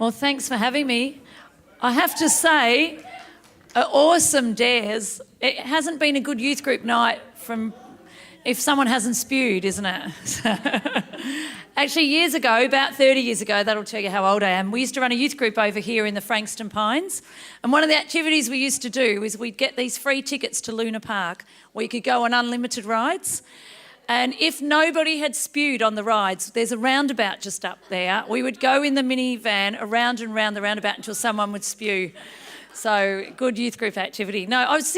Well, thanks for having me. I have to say, awesome dares. It hasn't been a good youth group night from if someone hasn't spewed, isn't it? Actually, years ago, about 30 years ago, that'll tell you how old I am, we used to run a youth group over here in the Frankston Pines. And one of the activities we used to do is we'd get these free tickets to Luna Park where you could go on unlimited rides. And if nobody had spewed on the rides, there's a roundabout just up there. We would go in the minivan around and round the roundabout until someone would spew. So good youth group activity. No, I was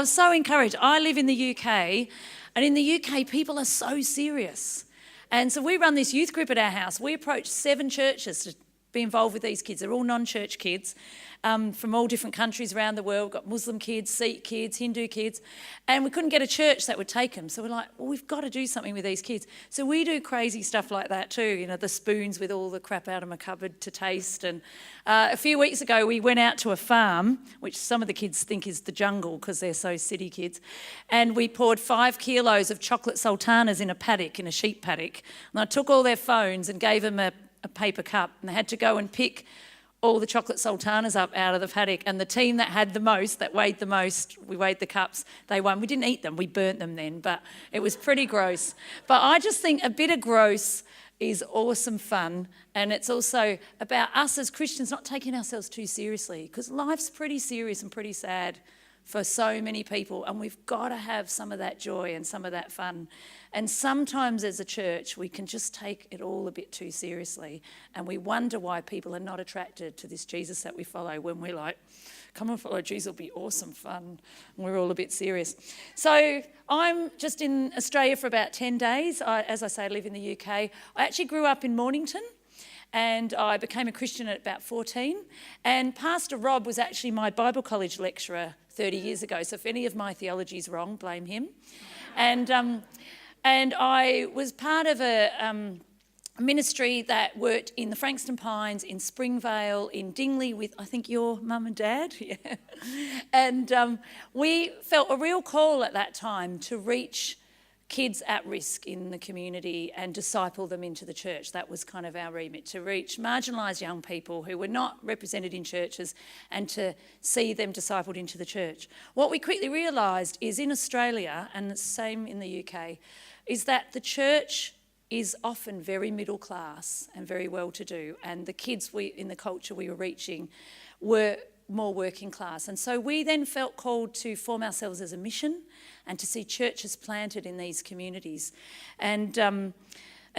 so encouraged. I live in the UK, and in the UK, people are so serious. And so we run this youth group at our house. We approach 7 churches to be involved with these kids. They're all non-church kids from all different countries around the world. We've got Muslim kids, Sikh kids, Hindu kids. And we couldn't get a church that would take them. So we're like, well, we've got to do something with these kids. So we do crazy stuff like that too. You know, the spoons with all the crap out of my cupboard to taste. And a few weeks ago, we went out to a farm, which some of the kids think is the jungle because they're so city kids. And we poured 5 kilos of chocolate sultanas in a paddock, in a sheep paddock. And I took all their phones and gave them a paper cup, and they had to go and pick all the chocolate sultanas up out of the paddock, and the team that had the most, that weighed the most, we weighed the cups, they won. We didn't eat them, we burnt them then, but it was pretty gross. But I just think a bit of gross is awesome fun, and it's also about us as Christians not taking ourselves too seriously, because life's pretty serious and pretty sad for so many people, and we've got to have some of that joy and some of that fun. And sometimes as a church, we can just take it all a bit too seriously, and we wonder why people are not attracted to this Jesus that we follow when we're like, come and follow Jesus, it'll be awesome fun. And we're all a bit serious. So I'm just in Australia for about 10 days. As I say, I live in the UK. I actually grew up in Mornington, and I became a Christian at about 14. And Pastor Rob was actually my Bible college lecturer 30 years ago. So if any of my theology is wrong, blame him. And I was part of a ministry that worked in the Frankston Pines, in Springvale, in Dingley with, I think, your mum and dad. Yeah. And we felt a real call at that time to reach kids at risk in the community and disciple them into the church. That was kind of our remit, to reach marginalised young people who were not represented in churches and to see them discipled into the church. What we quickly realised is in Australia, and the same in the UK, is that the church is often very middle class and very well-to-do, and the kids in the culture we were reaching were more working class. And so we then felt called to form ourselves as a mission and to see churches planted in these communities. And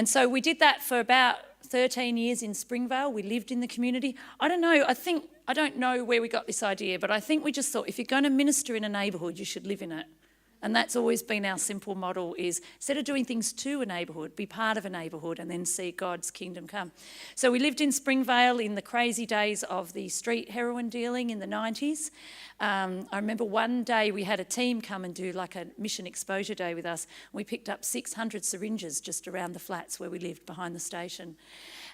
so we did that for about 13 years in Springvale. We lived in the community. I don't know where we got this idea, but I think we just thought if you're going to minister in a neighbourhood, you should live in it. And that's always been our simple model, is instead of doing things to a neighbourhood, be part of a neighbourhood and then see God's kingdom come. So we lived in Springvale in the crazy days of the street heroin dealing in the 90s. I remember one day we had a team come and do like a mission exposure day with us. We picked up 600 syringes just around the flats where we lived behind the station.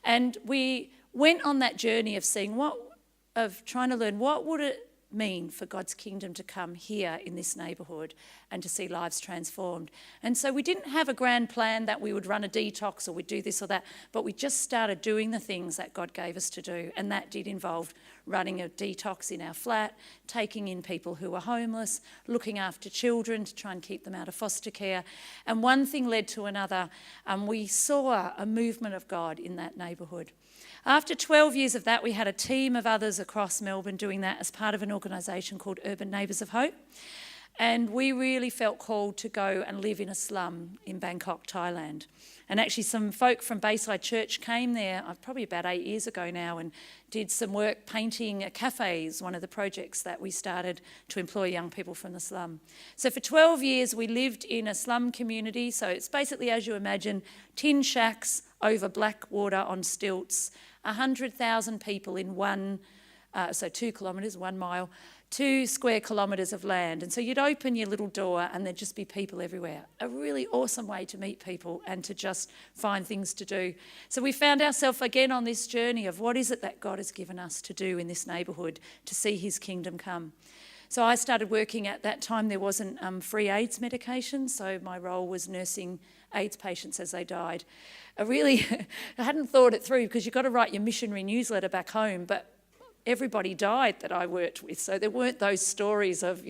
And we went on that journey of trying to learn what would it mean for God's kingdom to come here in this neighbourhood and to see lives transformed. And so we didn't have a grand plan that we would run a detox or we'd do this or that, but we just started doing the things that God gave us to do. And that did involve running a detox in our flat, taking in people who were homeless, looking after children to try and keep them out of foster care. And one thing led to another, and we saw a movement of God in that neighbourhood. After 12 years of that, we had a team of others across Melbourne doing that as part of an organisation called Urban Neighbours of Hope. And we really felt called to go and live in a slum in Bangkok, Thailand. And actually some folk from Bayside Church came there probably about 8 years ago now and did some work painting a cafe, is one of the projects that we started to employ young people from the slum. So for 12 years we lived in a slum community. So it's basically, as you imagine, tin shacks over black water on stilts, 100,000 people in 2 kilometres, 1 mile, 2 square kilometres of land. And so you'd open your little door and there'd just be people everywhere. A really awesome way to meet people and to just find things to do. So we found ourselves again on this journey of what is it that God has given us to do in this neighbourhood to see his kingdom come. So I started working at that time. There wasn't free AIDS medication, so my role was nursing AIDS patients as they died. I hadn't thought it through, because you've got to write your missionary newsletter back home, but everybody died that I worked with, so there weren't those stories of,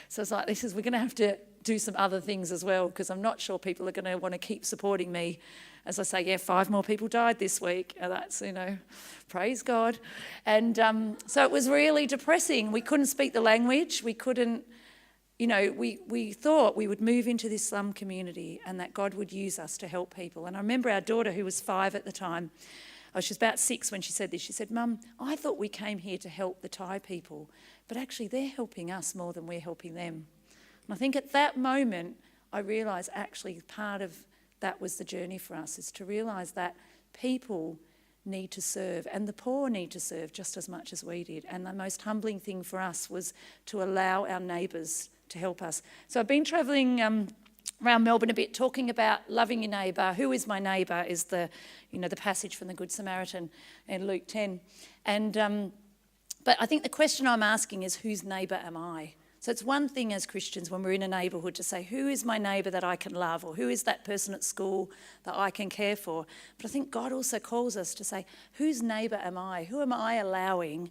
so it's like, we're going to have to do some other things as well, because I'm not sure people are going to want to keep supporting me. As I say, 5 more people died this week. That's, praise God. And so it was really depressing. We couldn't speak the language. We couldn't, we thought we would move into this slum community and that God would use us to help people. And I remember our daughter, who was 5 at the time, she was about 6 when she said this. She said, "Mum, I thought we came here to help the Thai people, but actually they're helping us more than we're helping them." And I think at that moment, I realised actually part of that was the journey for us, is to realise that people need to serve and the poor need to serve just as much as we did. And the most humbling thing for us was to allow our neighbours to help us. So I've been travelling around Melbourne a bit, talking about loving your neighbour. Who is my neighbour is the passage from the Good Samaritan in Luke 10. And but I think the question I'm asking is, whose neighbour am I? So it's one thing as Christians when we're in a neighbourhood to say, who is my neighbour that I can love, or who is that person at school that I can care for? But I think God also calls us to say, whose neighbour am I? Who am I allowing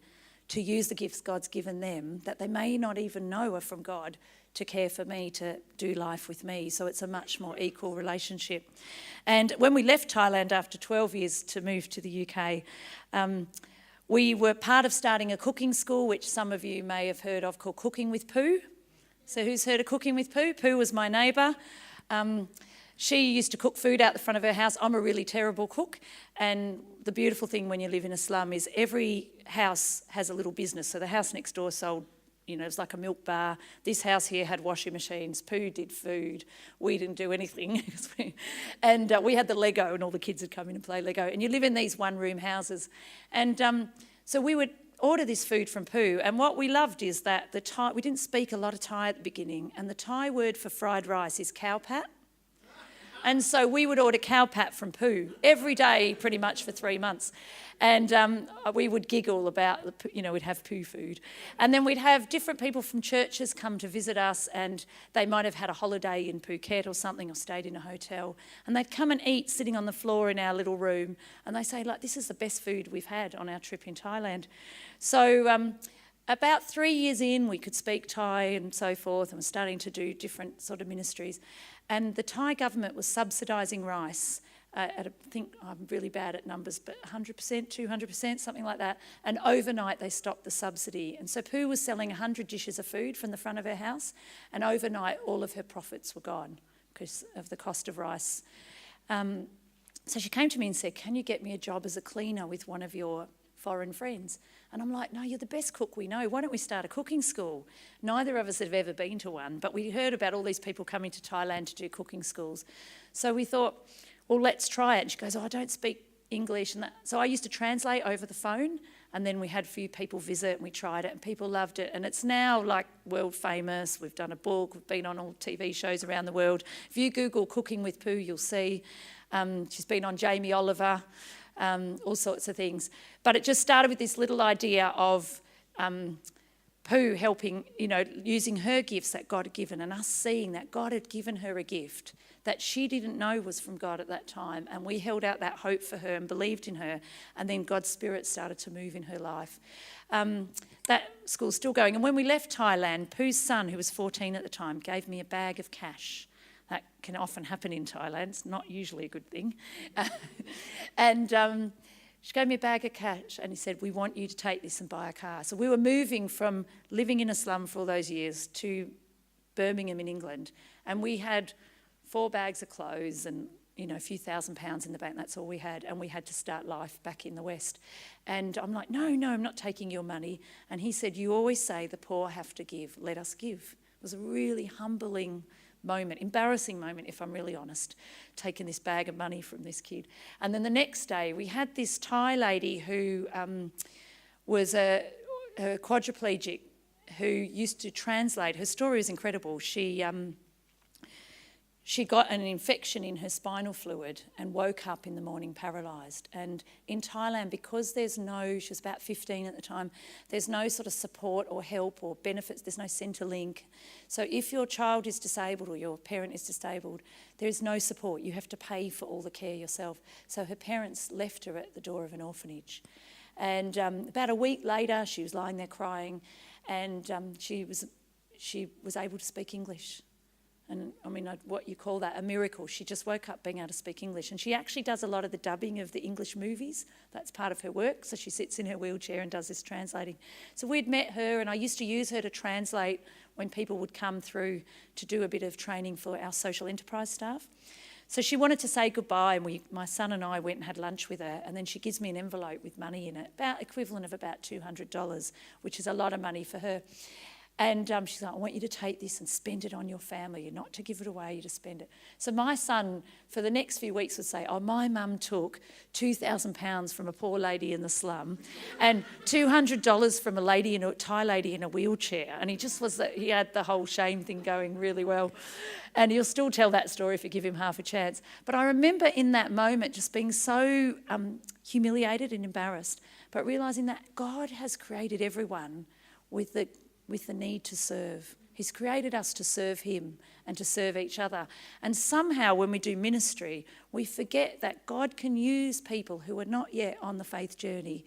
to use the gifts God's given them that they may not even know are from God, to care for me, to do life with me? So it's a much more equal relationship. And when we left Thailand after 12 years to move to the UK, we were part of starting a cooking school, which some of you may have heard of, called Cooking with Pooh. So who's heard of Cooking with Pooh? Pooh was my neighbour. She used to cook food out the front of her house. I'm a really terrible cook. And the beautiful thing when you live in a slum is every house has a little business. So the house next door sold, it was like a milk bar. This house here had washing machines. Pooh did food. We didn't do anything. And we had the Lego, and all the kids would come in and play Lego. And you live in these one-room houses. And so we would order this food from Pooh. And what we loved is that we didn't speak a lot of Thai at the beginning. And the Thai word for fried rice is cow pat. And so we would order cow pat from Pooh every day, pretty much for 3 months. And we would giggle about, we'd have Pooh food. And then we'd have different people from churches come to visit us, and they might have had a holiday in Phuket or something, or stayed in a hotel. And they'd come and eat sitting on the floor in our little room. And they say, this is the best food we've had on our trip in Thailand. So about 3 years in, we could speak Thai and so forth, and were starting to do different sort of ministries. And the Thai government was subsidising rice at, I think, I'm really bad at numbers, but 100%, 200%, something like that. And overnight they stopped the subsidy. And so Pooh was selling 100 dishes of food from the front of her house, and overnight all of her profits were gone because of the cost of rice. So she came to me and said, "Can you get me a job as a cleaner with one of your foreign friends?" And I'm like, "No, you're the best cook we know. Why don't we start a cooking school?" Neither of us have ever been to one, but we heard about all these people coming to Thailand to do cooking schools. So we thought, well, let's try it. And she goes, "Oh, I don't speak English." And so I used to translate over the phone, and then we had a few people visit, and we tried it, and people loved it. And it's now like world famous. We've done a book. We've been on all TV shows around the world. If you Google Cooking with Pooh, you'll see. She's been on Jamie Oliver. All sorts of things. But it just started with this little idea of Pooh helping, using her gifts that God had given, and us seeing that God had given her a gift that she didn't know was from God at that time. And we held out that hope for her and believed in her. And then God's Spirit started to move in her life. That school's still going. And when we left Thailand, Pooh's son, who was 14 at the time, gave me a bag of cash. That can often happen in Thailand. It's not usually a good thing. And she gave me a bag of cash, and he said, "We want you to take this and buy a car." So we were moving from living in a slum for all those years to Birmingham in England. And we had 4 bags of clothes and, a few £1,000s in the bank. That's all we had. And we had to start life back in the West. And I'm like, no, I'm not taking your money. And he said, "You always say the poor have to give. Let us give." It was a really humbling moment, embarrassing moment, if I'm really honest, taking this bag of money from this kid. And then the next day we had this Thai lady who was a quadriplegic who used to translate. Her story is incredible. She she got an infection in her spinal fluid and woke up in the morning paralysed. And in Thailand, because she was about 15 at the time, there's no sort of support or help or benefits, there's no Centrelink. So if your child is disabled or your parent is disabled, there's no support. You have to pay for all the care yourself. So her parents left her at the door of an orphanage. And about a week later, she was lying there crying, and she was able to speak English. And I mean, what you call that, a miracle. She just woke up being able to speak English. And she actually does a lot of the dubbing of the English movies. That's part of her work. So she sits in her wheelchair and does this translating. So we'd met her, and I used to use her to translate when people would come through to do a bit of training for our social enterprise staff. So she wanted to say goodbye, and my son and I went and had lunch with her, and then she gives me an envelope with money in it, about equivalent of about $200, which is a lot of money for her. And she's like, I want you to take this and spend it on your family. You're not to give it away, you're to spend it. So my son, for the next few weeks, would say, oh, my mum took £2,000 from a poor lady in the slum and $200 from a Thai lady in a wheelchair. And he had the whole shame thing going really well. And he'll still tell that story if you give him half a chance. But I remember in that moment just being so humiliated and embarrassed, but realising that God has created everyone with the need to serve. He's created us to serve him and to serve each other. And somehow when we do ministry, we forget that God can use people who are not yet on the faith journey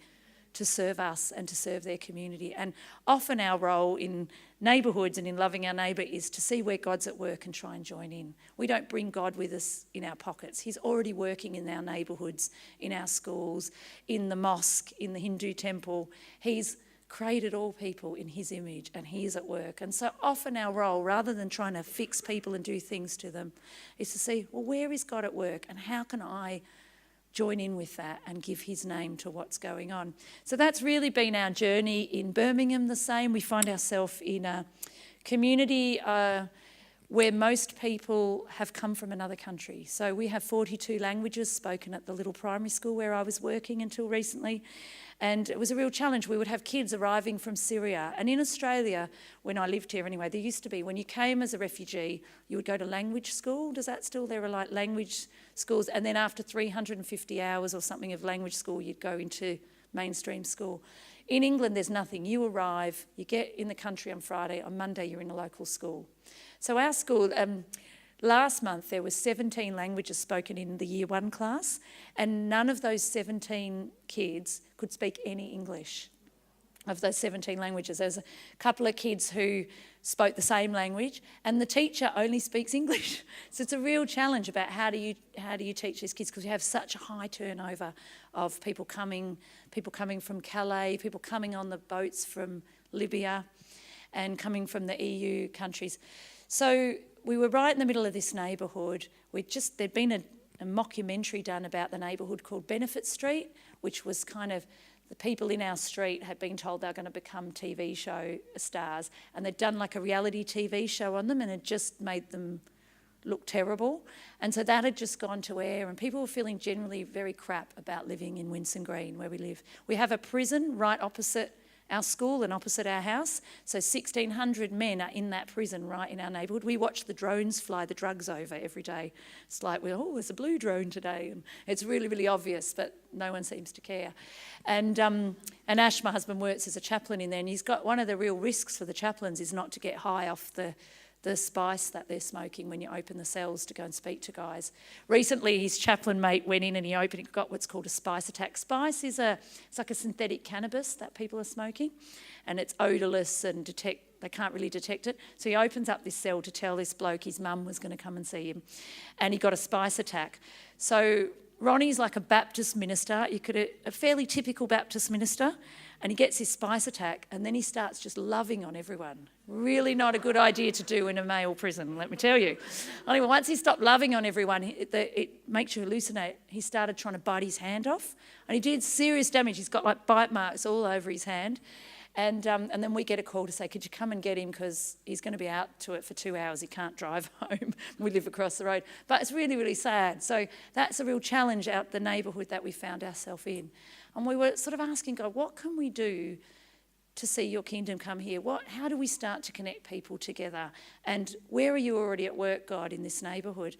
to serve us and to serve their community. And often our role in neighbourhoods and in loving our neighbour is to see where God's at work and try and join in. We don't bring God with us in our pockets. He's already working in our neighbourhoods, in our schools, in the mosque, in the Hindu temple. He's created all people in his image, and he is at work. And so often our role, rather than trying to fix people and do things to them, is to see, well, where is God at work, and how can I join in with that and give his name to what's going on? So that's really been our journey in Birmingham. The same, we find ourselves in a community where most people have come from another country. So we have 42 languages spoken at the little primary school where I was working until recently. And it was a real challenge. We would have kids arriving from Syria. And in Australia, when I lived here anyway, there used to be, when you came as a refugee, you would go to language school. Does that still? There are like language schools. And then after 350 hours or something of language school, you'd go into mainstream school. In England, there's nothing. You arrive, you get in the country on Friday, on Monday you're in a local school. So our school, last month there was 17 languages spoken in the year 1 class, and none of those 17 kids could speak any English. Of those 17 languages, there's a couple of kids who spoke the same language, and the teacher only speaks English. So it's a real challenge about how do you teach these kids, because you have such a high turnover of people coming from Calais, people coming on the boats from Libya, and coming from the EU countries. So we were right in the middle of this neighbourhood. There'd been a mockumentary done about the neighbourhood called Benefit Street, which was kind of the people in our street had been told they were going to become TV show stars, and they'd done like a reality TV show on them, and it just made them look terrible. And so that had just gone to air, and people were feeling generally very crap about living in Winson Green, where we live. We have a prison right opposite our school and opposite our house. So 1,600 men are in that prison right in our neighbourhood. We watch the drones fly the drugs over every day. It's like, there's a blue drone today. And it's really, really obvious, but no one seems to care. And Ash, my husband, works as a chaplain in there, and he's got one of the real risks for the chaplains is not to get high off the spice that they're smoking when you open the cells to go and speak to guys. Recently, his chaplain mate went in and he got what's called a spice attack. Spice is it's like a synthetic cannabis that people are smoking, and it's odourless and they can't really detect it. So he opens up this cell to tell this bloke his mum was going to come and see him, and he got a spice attack. So Ronnie's like a Baptist minister, a fairly typical Baptist minister, and he gets his spice attack, and then he starts just loving on everyone. Really not a good idea to do in a male prison, let me tell you. Anyway, once he stopped loving on everyone, it makes you hallucinate. He started trying to bite his hand off, and he did serious damage. He's got like bite marks all over his hand. And then we get a call to say, could you come and get him, because he's going to be out to it for 2 hours. He can't drive home. We live across the road. But it's really, really sad. So that's a real challenge out the neighbourhood that we found ourselves in. And we were sort of asking God, what can we do to see your kingdom come here? How do we start to connect people together? And where are you already at work, God, in this neighbourhood?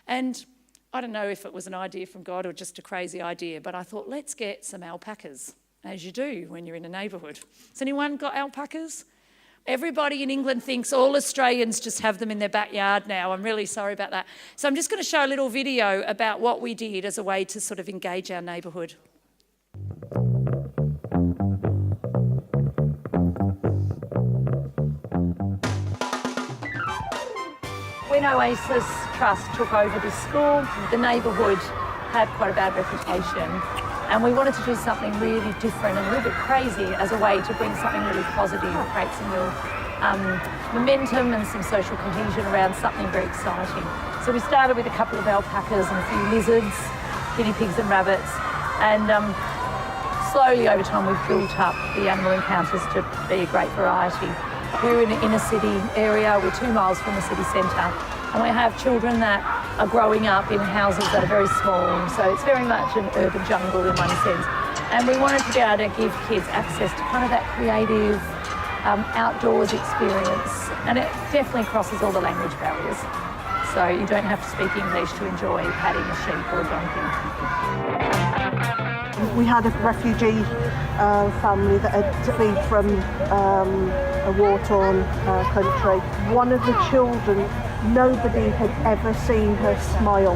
And I don't know if it was an idea from God or just a crazy idea, but I thought, let's get some alpacas, as you do when you're in a neighbourhood. Has anyone got alpacas? Everybody in England thinks all Australians just have them in their backyard now. I'm really sorry about that. So I'm just going to show a little video about what we did as a way to sort of engage our neighbourhood. When Oasis Trust took over this school, the neighbourhood had quite a bad reputation, and we wanted to do something really different and a little bit crazy as a way to bring something really positive, create some real momentum and some social cohesion around something very exciting. So we started with a couple of alpacas and a few lizards, guinea pigs and rabbits, and slowly over time we've built up the animal encounters to be a great variety. We're in an inner city area, we're 2 miles from the city centre, and we have children that are growing up in houses that are very small, so it's very much an urban jungle in one sense. And we wanted to be able to give kids access to kind of that creative outdoors experience, and it definitely crosses all the language barriers. So you don't have to speak English to enjoy patting a sheep or a donkey. We had a refugee family that had fled from a war-torn country. One of the children, nobody had ever seen her smile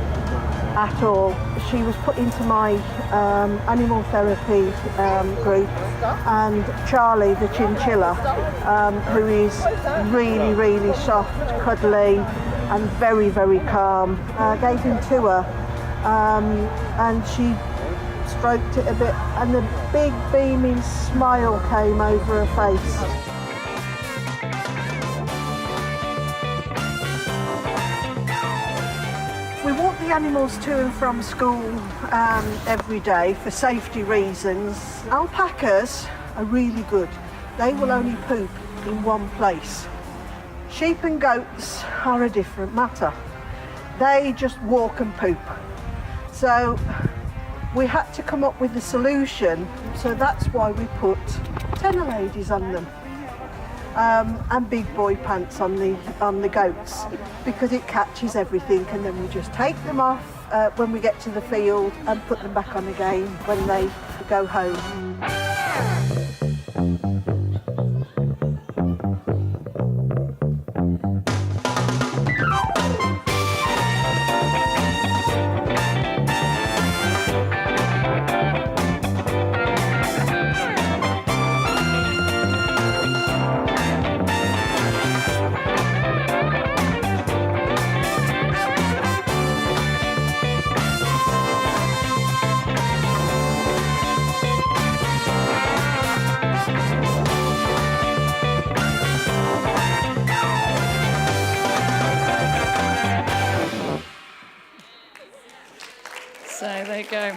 at all. She was put into my animal therapy group, and Charlie, the chinchilla, who is really, really soft, cuddly, and very, very calm, gave him to her, and she stroked it a bit, and the big beaming smile came over her face. We walk the animals to and from school every day for safety reasons. Alpacas are really good. They will only poop in one place. Sheep and goats are a different matter. They just walk and poop. So we had to come up with a solution, so that's why we put tenor ladies on them, and big boy pants on the goats, because it catches everything, and then we just take them off when we get to the field and put them back on again when they go home. So there you go.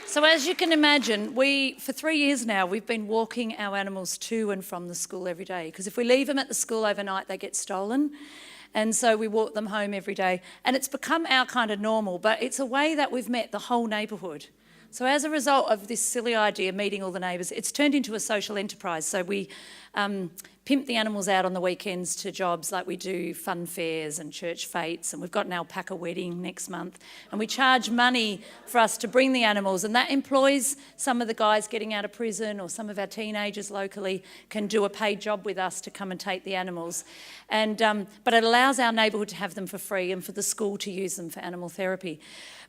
So as you can imagine, for 3 years now, we've been walking our animals to and from the school every day, because if we leave them at the school overnight, they get stolen. And so we walk them home every day. And it's become our kind of normal, but it's a way that we've met the whole neighbourhood. So as a result of this silly idea, meeting all the neighbours, it's turned into a social enterprise. So we pimp the animals out on the weekends to jobs, like we do fun fairs and church fetes, and we've got an alpaca wedding next month. And we charge money for us to bring the animals, and that employs some of the guys getting out of prison, or some of our teenagers locally can do a paid job with us to come and take the animals. And but it allows our neighbourhood to have them for free, and for the school to use them for animal therapy.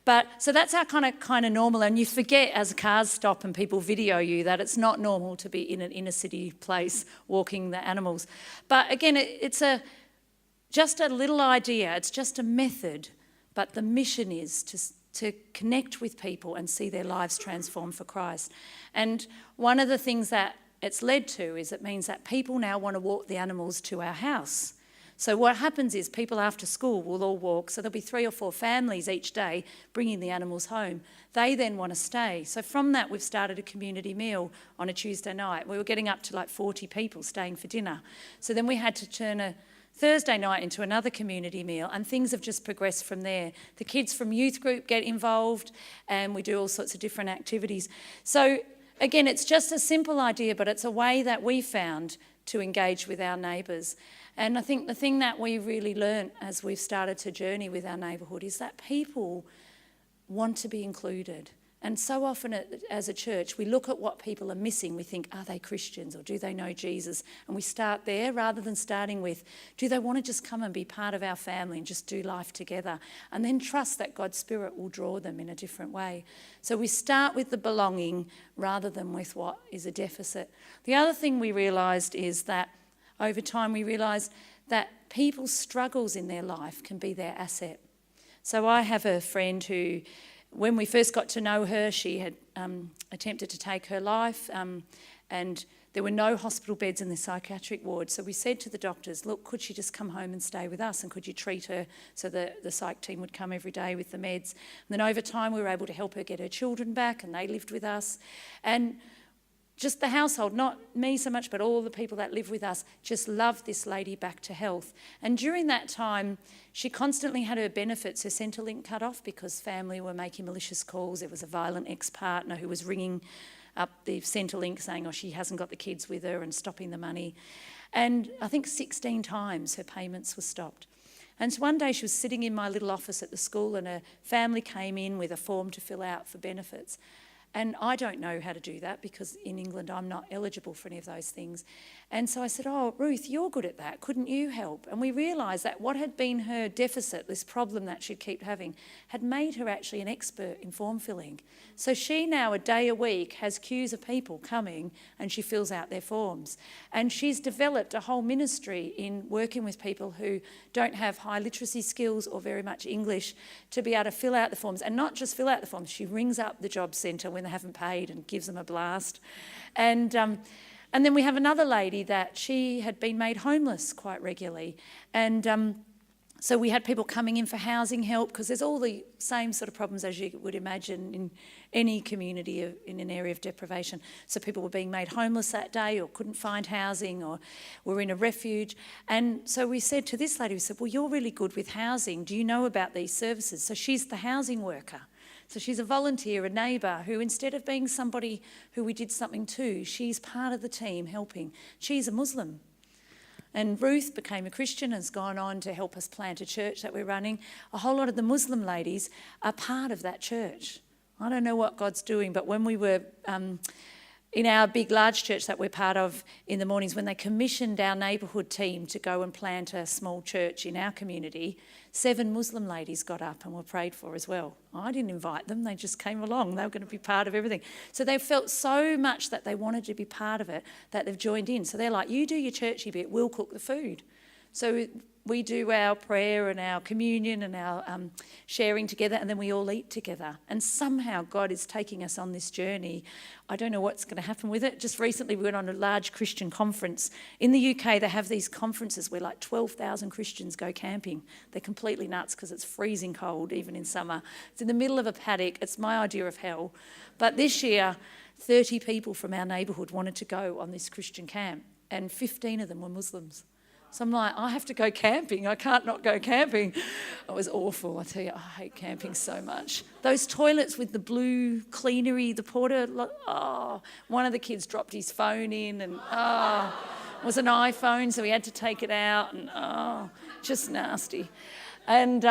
But so that's our kind of normal, and you forget as cars stop and people video you that it's not normal to be in an inner city place walking the animals. But again, it's just a little idea, it's just a method, but the mission is to connect with people and see their lives transformed for Christ. And one of the things that it's led to is it means that people now want to walk the animals to our house. So what happens is people after school will all walk, so there'll be 3 or 4 families each day bringing the animals home. They then want to stay. So from that, we've started a community meal on a Tuesday night. We were getting up to like 40 people staying for dinner. So then we had to turn a Thursday night into another community meal, and things have just progressed from there. The kids from youth group get involved, and we do all sorts of different activities. So again, it's just a simple idea, but it's a way that we found to engage with our neighbours. And I think the thing that we really learnt as we've started to journey with our neighbourhood is that people want to be included. And so often as a church, we look at what people are missing. We think, are they Christians or do they know Jesus? And we start there rather than starting with, do they want to just come and be part of our family and just do life together? And then trust that God's Spirit will draw them in a different way. So we start with the belonging rather than with what is a deficit. The other thing we realised is that over time we realised that people's struggles in their life can be their asset. So I have a friend who, when we first got to know her, she had attempted to take her life, and there were no hospital beds in the psychiatric ward. So we said to the doctors, look, could she just come home and stay with us, and could you treat her so that the psych team would come every day with the meds? And then over time we were able to help her get her children back, and they lived with us. And just the household, not me so much, but all the people that live with us, just loved this lady back to health. And during that time, she constantly had her benefits, her Centrelink cut off because family were making malicious calls. There was a violent ex-partner who was ringing up the Centrelink saying, oh, she hasn't got the kids with her and stopping the money. And I think 16 times her payments were stopped. And so one day she was sitting in my little office at the school and a family came in with a form to fill out for benefits. And I don't know how to do that because in England I'm not eligible for any of those things. And so I said, oh, Ruth, you're good at that. Couldn't you help? And we realised that what had been her deficit, this problem that she'd keep having, had made her actually an expert in form filling. So she now, a day a week, has queues of people coming and she fills out their forms. And she's developed a whole ministry in working with people who don't have high literacy skills or very much English to be able to fill out the forms. And not just fill out the forms, she rings up the job centre when they haven't paid and gives them a blast. And then we have another lady that she had been made homeless quite regularly. And so we had people coming in for housing help because there's all the same sort of problems as you would imagine in any community in an area of deprivation. So people were being made homeless that day or couldn't find housing or were in a refuge. And so we said to this lady, we said, well, you're really good with housing. Do you know about these services? So she's the housing worker. So she's a volunteer, a neighbour, who instead of being somebody who we did something to, she's part of the team helping. She's a Muslim. And Ruth became a Christian and has gone on to help us plant a church that we're running. A whole lot of the Muslim ladies are part of that church. I don't know what God's doing, but when we were in our big, large church that we're part of in the mornings, when they commissioned our neighbourhood team to go and plant a small church in our community, 7 Muslim ladies got up and were prayed for as well. I didn't invite them, they just came along. They were going to be part of everything. So they felt so much that they wanted to be part of it that they've joined in. So they're like, you do your churchy bit, we'll cook the food. So we do our prayer and our communion and our sharing together, and then we all eat together. And somehow God is taking us on this journey. I don't know what's going to happen with it. Just recently we went on a large Christian conference. In the UK they have these conferences where like 12,000 Christians go camping. They're completely nuts because it's freezing cold even in summer. It's in the middle of a paddock. It's my idea of hell. But this year 30 people from our neighbourhood wanted to go on this Christian camp and 15 of them were Muslims. So I'm like, I have to go camping. I can't not go camping. It was awful. I tell you, I hate camping so much. Those toilets with the blue cleanery, the porter, one of the kids dropped his phone in and it was an iPhone, so he had to take it out and just nasty. And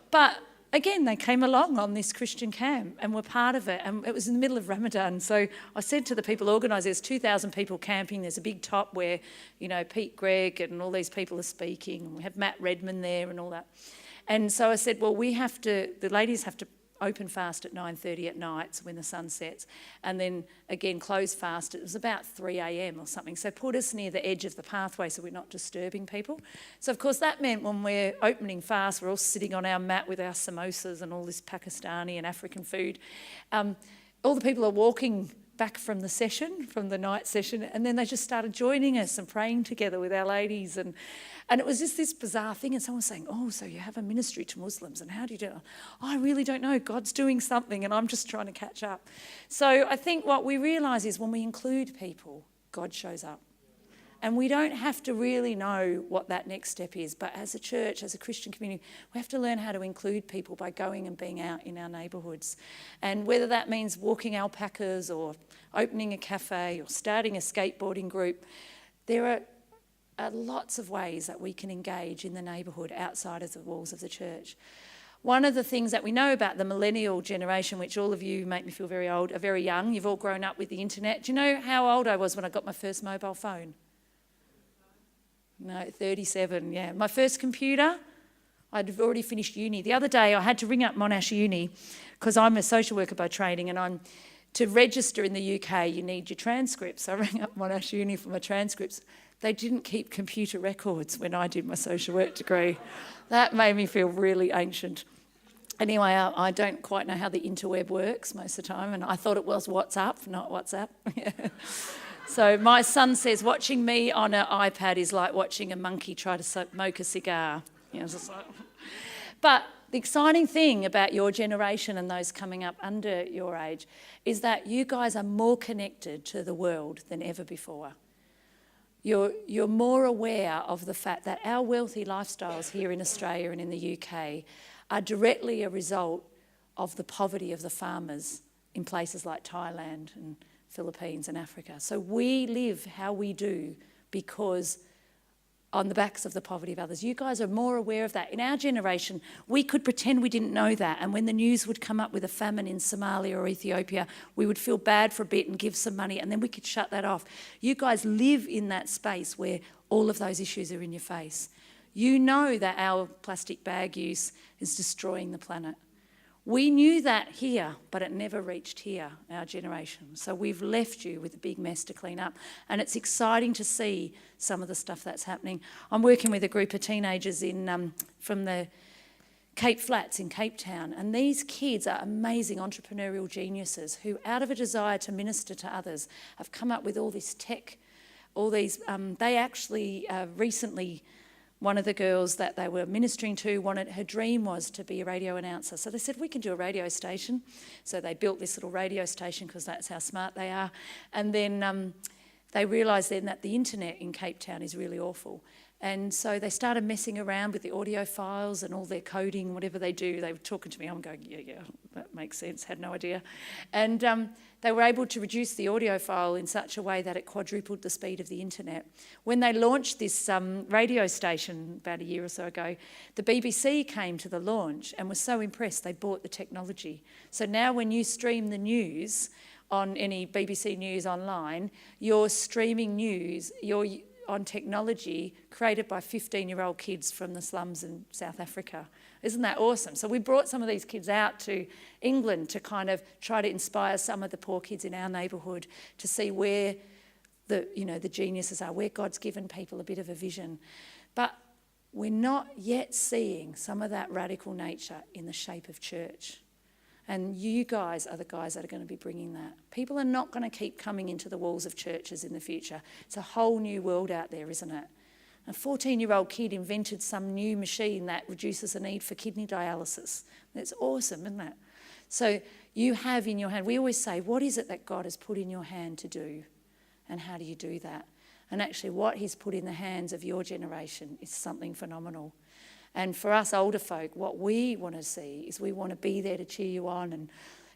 but again, they came along on this Christian camp and were part of it. And it was in the middle of Ramadan. So I said to the people organised, there's 2,000 people camping. There's a big top where, Pete Gregg and all these people are speaking. And we have Matt Redman there and all that. And so I said, well, the ladies have to open fast at 9:30 at night, so when the sun sets, and then again close fast. It was about 3 a.m. or something, so put us near the edge of the pathway so we're not disturbing people. So of course that meant when we're opening fast, we're all sitting on our mat with our samosas and all this Pakistani and African food. All the people are walking back from the night session, and then they just started joining us and praying together with our ladies, and it was just this bizarre thing. And someone was saying, oh, so you have a ministry to Muslims, and how do you do it? I really don't know. God's doing something, and I'm just trying to catch up. So I think what we realise is when we include people, God shows up. And we don't have to really know what that next step is. But as a church, as a Christian community, we have to learn how to include people by going and being out in our neighbourhoods. And whether that means walking alpacas or opening a cafe or starting a skateboarding group, there are lots of ways that we can engage in the neighbourhood outside of the walls of the church. One of the things that we know about the millennial generation, which all of you make me feel very old, are very young. You've all grown up with the internet. Do you know how old I was when I got my first mobile phone? No, 37, yeah. My first computer, I'd already finished uni. The other day I had to ring up Monash Uni because I'm a social worker by training, and to register in the UK you need your transcripts. So I rang up Monash Uni for my transcripts. They didn't keep computer records when I did my social work degree. That made me feel really ancient. Anyway, I don't quite know how the interweb works most of the time, and I thought it was WhatsApp, not WhatsApp. So my son says watching me on an iPad is like watching a monkey try to smoke a cigar. Just like... But the exciting thing about your generation and those coming up under your age is that you guys are more connected to the world than ever before. You're more aware of the fact that our wealthy lifestyles here in Australia and in the UK are directly a result of the poverty of the farmers in places like Thailand and Philippines and Africa. So we live how we do because on the backs of the poverty of others. You guys are more aware of that. In our generation, we could pretend we didn't know that, and when the news would come up with a famine in Somalia or Ethiopia, we would feel bad for a bit and give some money, and then we could shut that off. You guys live in that space where all of those issues are in your face. You know that our plastic bag use is destroying the planet. We knew that here, but it never reached here, our generation. So we've left you with a big mess to clean up. And it's exciting to see some of the stuff that's happening. I'm working with a group of teenagers from the Cape Flats in Cape Town. And these kids are amazing entrepreneurial geniuses who, out of a desire to minister to others, have come up with all this tech, all these... they actually recently... One of the girls that they were ministering to her dream was to be a radio announcer. So they said, we can do a radio station. So they built this little radio station because that's how smart they are. And then they realised then that the internet in Cape Town is really awful. And so they started messing around with the audio files and all their coding, whatever they do. They were talking to me. I'm going, yeah, that makes sense. Had no idea. And they were able to reduce the audio file in such a way that it quadrupled the speed of the internet. When they launched this radio station about a year or so ago, the BBC came to the launch and was so impressed they bought the technology. So now when you stream the news on any BBC News online, you're streaming news, you're on technology created by 15-year-old kids from the slums in South Africa. Isn't that awesome? So we brought some of these kids out to England to kind of try to inspire some of the poor kids in our neighbourhood to see where the geniuses are, where God's given people a bit of a vision. But we're not yet seeing some of that radical nature in the shape of church. And you guys are the guys that are going to be bringing that. People are not going to keep coming into the walls of churches in the future. It's a whole new world out there, isn't it? A 14-year-old kid invented some new machine that reduces the need for kidney dialysis. That's awesome, isn't it? So you have in your hand, we always say, what is it that God has put in your hand to do? And how do you do that? And actually what he's put in the hands of your generation is something phenomenal. And for us older folk, what we want to see is we want to be there to cheer you on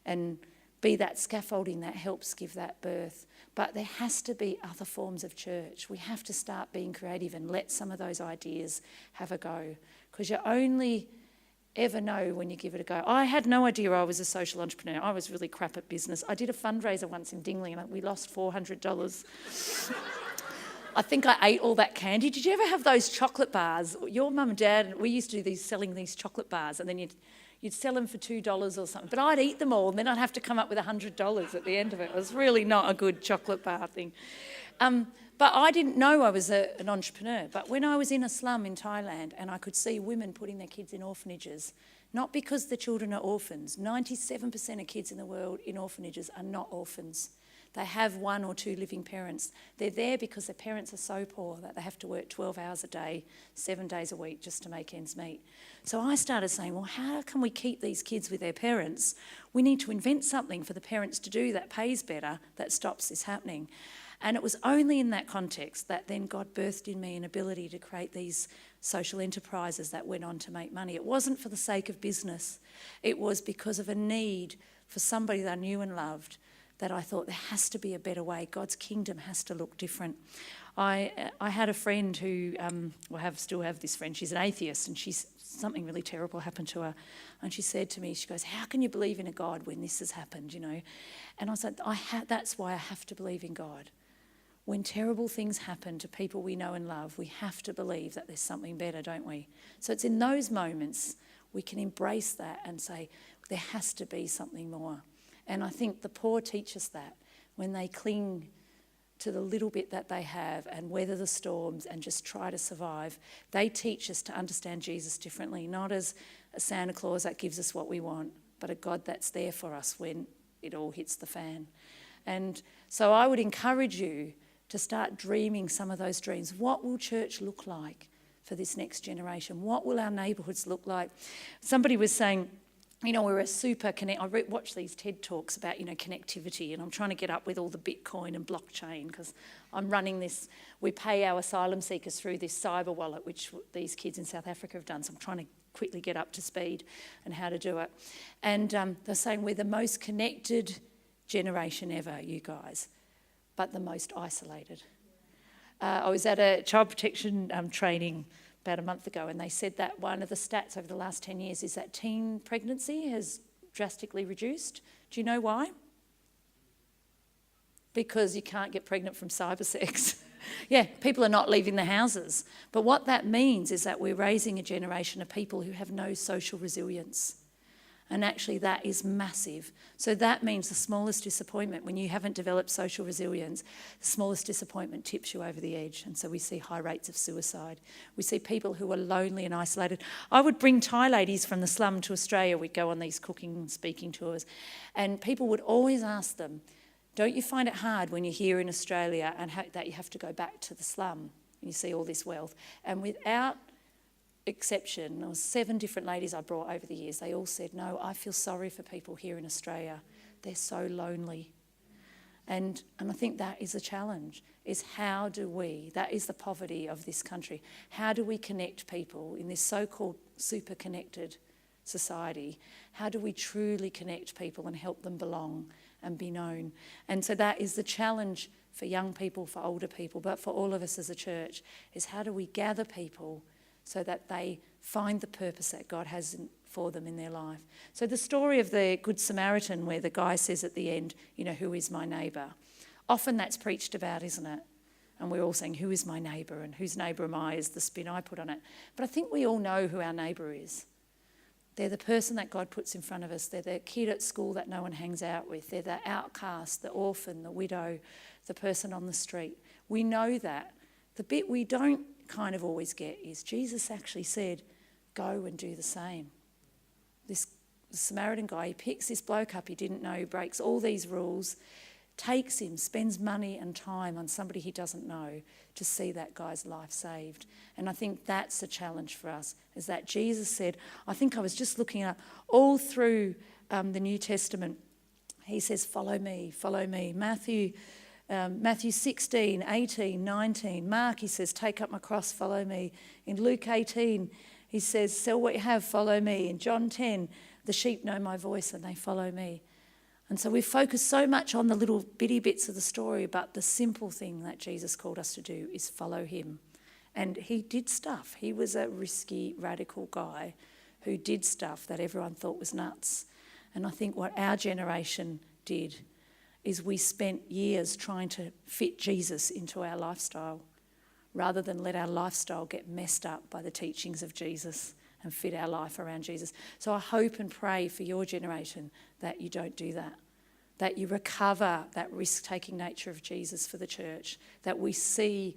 and be that scaffolding that helps give that birth. But there has to be other forms of church. We have to start being creative and let some of those ideas have a go. Because you only ever know when you give it a go. I had no idea I was a social entrepreneur. I was really crap at business. I did a fundraiser once in Dingley and we lost $400. I think I ate all that candy. Did you ever have those chocolate bars? Your mum and dad, we used to do selling these chocolate bars, and then you'd sell them for $2 or something. But I'd eat them all, and then I'd have to come up with $100 at the end of it. It was really not a good chocolate bar thing. But I didn't know I was an entrepreneur. But when I was in a slum in Thailand and I could see women putting their kids in orphanages, not because the children are orphans. 97% of kids in the world in orphanages are not orphans. They have 1 or 2 living parents. They're there because their parents are so poor that they have to work 12 hours a day, 7 days a week just to make ends meet. So I started saying, well, how can we keep these kids with their parents? We need to invent something for the parents to do that pays better, that stops this happening. And it was only in that context that then God birthed in me an ability to create these social enterprises that went on to make money. It wasn't for the sake of business. It was because of a need for somebody that I knew and loved, that I thought there has to be a better way. God's kingdom has to look different. I had a friend who, still have this friend, she's an atheist, and something really terrible happened to her. And she said to me, she goes, how can you believe in a God when this has happened, And I was like, that's why I have to believe in God. When terrible things happen to people we know and love, we have to believe that there's something better, don't we? So it's in those moments we can embrace that and say, there has to be something more. And I think the poor teach us that when they cling to the little bit that they have and weather the storms and just try to survive, they teach us to understand Jesus differently, not as a Santa Claus that gives us what we want, but a God that's there for us when it all hits the fan. And so I would encourage you to start dreaming some of those dreams. What will church look like for this next generation? What will our neighbourhoods look like? Somebody was saying, we're a super connect. I watch these TED Talks about, connectivity, and I'm trying to get up with all the Bitcoin and blockchain because I'm running this. We pay our asylum seekers through this cyber wallet, which these kids in South Africa have done. So I'm trying to quickly get up to speed and how to do it. And they're saying we're the most connected generation ever, you guys, but the most isolated. I was at a child protection training about a month ago, and they said that one of the stats over the last 10 years is that teen pregnancy has drastically reduced. Do you know why? Because you can't get pregnant from cyber sex. Yeah, people are not leaving the houses. But what that means is that we're raising a generation of people who have no social resilience. And actually that is massive. So that means the smallest disappointment, when you haven't developed social resilience, the smallest disappointment tips you over the edge. And so we see high rates of suicide. We see people who are lonely and isolated. I would bring Thai ladies from the slum to Australia. We'd go on these cooking and speaking tours. And people would always ask them, don't you find it hard when you're here in Australia and that you have to go back to the slum and you see all this wealth? And without exception, there was 7 different ladies I brought over the years. They all said, no, I feel sorry for people here in Australia. They're so lonely. And I think that is a challenge, is how do we, that is the poverty of this country, how do we connect people in this so-called super connected society? How do we truly connect people and help them belong and be known? And so that is the challenge for young people, for older people, but for all of us as a church, is how do we gather people so that they find the purpose that God has for them in their life. So the story of the Good Samaritan, where the guy says at the end, who is my neighbour? Often that's preached about, isn't it? And we're all saying, who is my neighbour? And whose neighbour am I is the spin I put on it. But I think we all know who our neighbour is. They're the person that God puts in front of us. They're the kid at school that no one hangs out with. They're the outcast, the orphan, the widow, the person on the street. We know that. The bit we don't kind of always get is Jesus actually said, go and do the same. This Samaritan guy, he picks this bloke up he didn't know, he breaks all these rules, takes him, spends money and time on somebody he doesn't know to see that guy's life saved. And I think that's the challenge for us, is that Jesus said, I think I was just looking up all through the New Testament, he says, follow me, follow me. Matthew 16, 18, 19. Mark, he says, take up my cross, follow me. In Luke 18, he says, sell what you have, follow me. In John 10, the sheep know my voice and they follow me. And so we focus so much on the little bitty bits of the story, but the simple thing that Jesus called us to do is follow him. And he did stuff. He was a risky, radical guy who did stuff that everyone thought was nuts. And I think what our generation did is we spent years trying to fit Jesus into our lifestyle rather than let our lifestyle get messed up by the teachings of Jesus and fit our life around Jesus. So I hope and pray for your generation that you don't do that you recover that risk-taking nature of Jesus for the church, that we see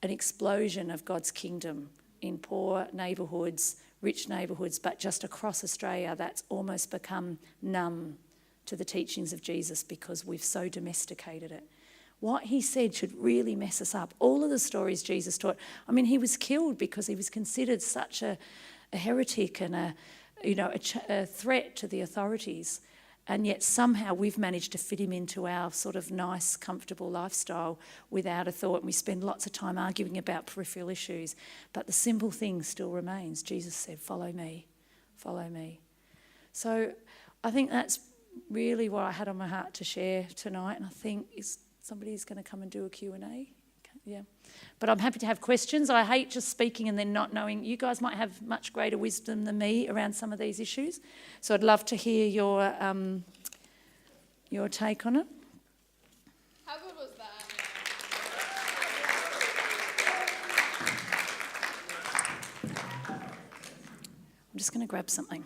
an explosion of God's kingdom in poor neighbourhoods, rich neighbourhoods, but just across Australia that's almost become numb to the teachings of Jesus because we've so domesticated it. What he said should really mess us up. All of the stories Jesus taught, I mean, he was killed because he was considered such a heretic and a threat to the authorities. And yet somehow we've managed to fit him into our sort of nice, comfortable lifestyle without a thought. And we spend lots of time arguing about peripheral issues. But the simple thing still remains. Jesus said, follow me, follow me. So I think that's really what I had on my heart to share tonight. And I think somebody's going to come and do a Q&A. Yeah. But I'm happy to have questions. I hate just speaking and then not knowing. You guys might have much greater wisdom than me around some of these issues. So I'd love to hear your take on it. How good was that? I'm just going to grab something.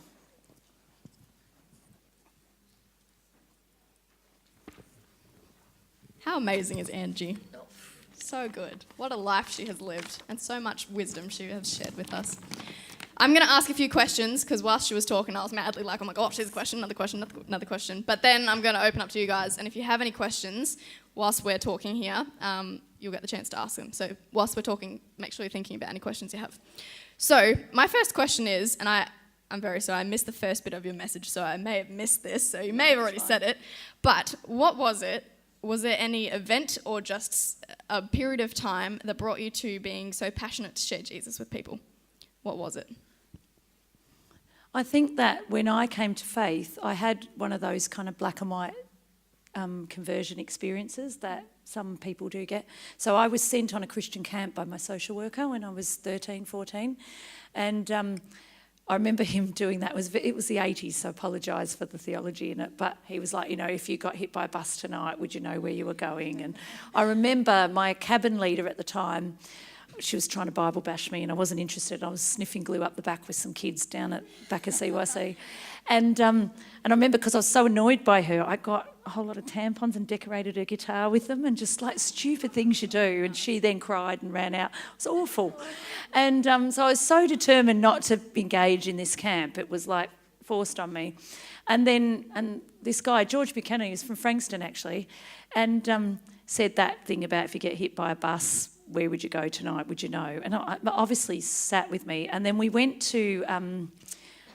How amazing is Anji? So good. What a life she has lived and so much wisdom she has shared with us. I'm going to ask a few questions because whilst she was talking I was madly like, oh my gosh, here's a question, another question, another question. But then I'm going to open up to you guys, and if you have any questions whilst we're talking here, you'll get the chance to ask them. So whilst we're talking, make sure you're thinking about any questions you have. So my first question is, and I'm very sorry, I missed the first bit of your message, so I may have missed this, so you may have already said it, but what was it? Was there any event or just a period of time that brought you to being so passionate to share Jesus with people? What was it? I think that when I came to faith, I had one of those kind of black and white conversion experiences that some people do get. So I was sent on a Christian camp by my social worker when I was 13, 14. And I remember him doing that. It was the 80s, so I apologise for the theology in it. But he was like, if you got hit by a bus tonight, would you know where you were going? And I remember my cabin leader at the time, she was trying to Bible bash me and I wasn't interested. I was sniffing glue up the back with some kids down at back of CYC. And I remember because I was so annoyed by her, I got a whole lot of tampons and decorated her guitar with them and just like stupid things you do. And she then cried and ran out. It was awful. And so I was so determined not to engage in this camp. It was like forced on me. And this guy, George Buchanan, he was from Frankston actually, and said that thing about if you get hit by a bus, where would you go tonight, would you know? And I obviously sat with me. And then we went to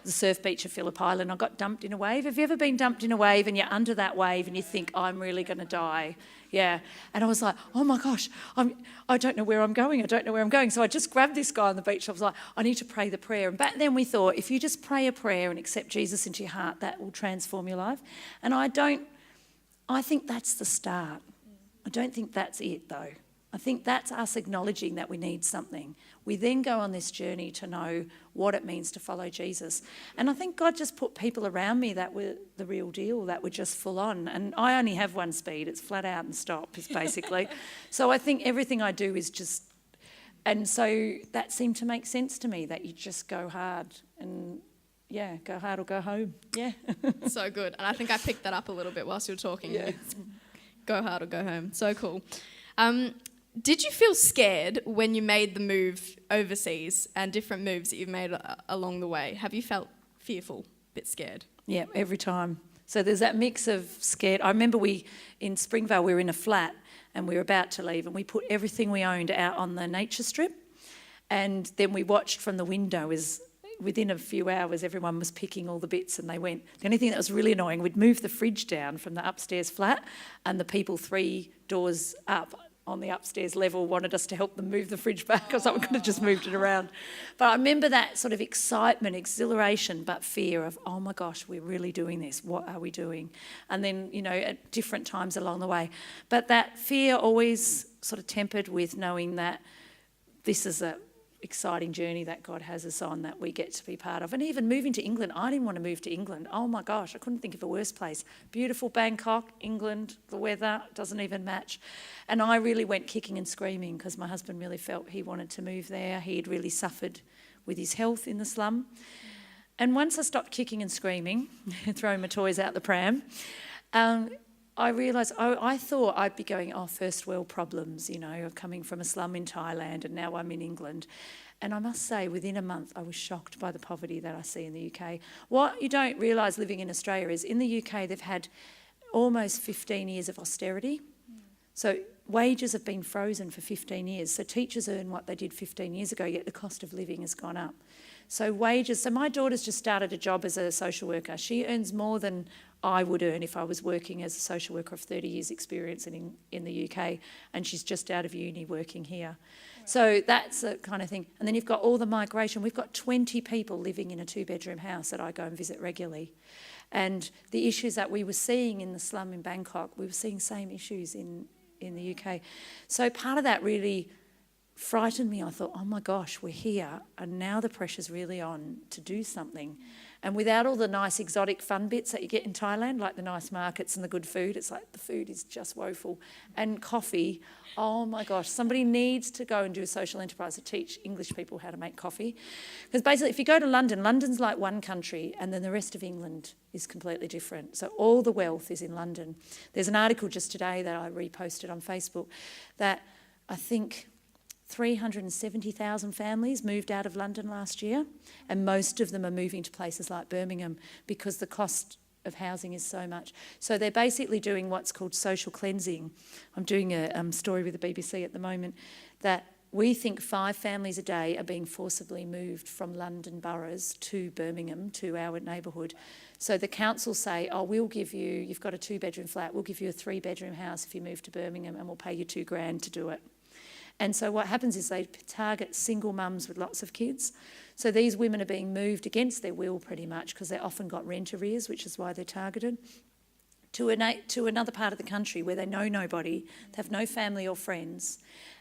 the surf beach of Phillip Island. I got dumped in a wave. Have you ever been dumped in a wave and you're under that wave and you think, I'm really going to die? Yeah. And I was like, oh my gosh, I don't know where I'm going. I don't know where I'm going. So I just grabbed this guy on the beach. I was like, I need to pray the prayer. And back then we thought, if you just pray a prayer and accept Jesus into your heart, that will transform your life. And I think that's the start. I don't think that's it though. I think that's us acknowledging that we need something. We then go on this journey to know what it means to follow Jesus. And I think God just put people around me that were the real deal, that were just full on. And I only have one speed. It's flat out and stop, is basically. So I think everything I do is just... And so that seemed to make sense to me, that you just go hard and... Yeah, go hard or go home. Yeah. So good. And I think I picked that up a little bit whilst you were talking. Yeah. Go hard or go home. So cool. Did you feel scared when you made the move overseas and different moves that you've made along the way? Have you felt fearful, a bit scared? Yeah, every time. So there's that mix of scared. I remember in Springvale, we were in a flat and we were about to leave and we put everything we owned out on the nature strip. And then we watched from the window as within a few hours, everyone was picking all the bits and they went. The only thing that was really annoying, we'd move the fridge down from the upstairs flat and the people 3 doors up on the upstairs level wanted us to help them move the fridge back because I could have just moved it around. But I remember that sort of excitement, exhilaration, but fear of, oh my gosh, we're really doing this. What are we doing? And then, at different times along the way. But that fear always sort of tempered with knowing that this is a exciting journey that God has us on that we get to be part of. And even moving to England, I didn't want to move to England. Oh my gosh, I couldn't think of a worse place. Beautiful Bangkok, England, the weather doesn't even match. And I really went kicking and screaming because my husband really felt he wanted to move there. He had really suffered with his health in the slum. And once I stopped kicking and screaming, throwing my toys out the pram, I realised, I thought I'd be going, first world problems, of coming from a slum in Thailand, and now I'm in England. And I must say, within a month, I was shocked by the poverty that I see in the UK. What you don't realise living in Australia is in the UK, they've had almost 15 years of austerity. So wages have been frozen for 15 years. So teachers earn what they did 15 years ago, yet the cost of living has gone up. So wages, so my daughter's just started a job as a social worker. She earns more than I would earn if I was working as a social worker of 30 years experience in the UK, and she's just out of uni working here. Right. So that's the kind of thing. And then you've got all the migration. We've got 20 people living in a 2-bedroom house that I go and visit regularly. And the issues that we were seeing in the slum in Bangkok, we were seeing same issues in the UK. So part of that really frightened me. I thought, oh my gosh, we're here, and now the pressure's really on to do something. And without all the nice exotic fun bits that you get in Thailand, like the nice markets and the good food, it's like the food is just woeful. And coffee, oh my gosh, somebody needs to go and do a social enterprise to teach English people how to make coffee. Because basically if you go to London, London's like one country, and then the rest of England is completely different. So all the wealth is in London. There's an article just today that I reposted on Facebook that I think 370,000 families moved out of London last year, and most of them are moving to places like Birmingham because the cost of housing is so much. So they're basically doing what's called social cleansing. I'm doing a story with the BBC at the moment that we think 5 families a day are being forcibly moved from London boroughs to Birmingham, to our neighbourhood. So the council say, we'll give you, you've got a 2-bedroom flat, we'll give you a 3-bedroom house if you move to Birmingham, and we'll pay you $2,000 to do it. And so what happens is they target single mums with lots of kids. So these women are being moved against their will pretty much, because they've often got rent arrears, which is why they're targeted, to another part of the country where they know nobody, they have no family or friends,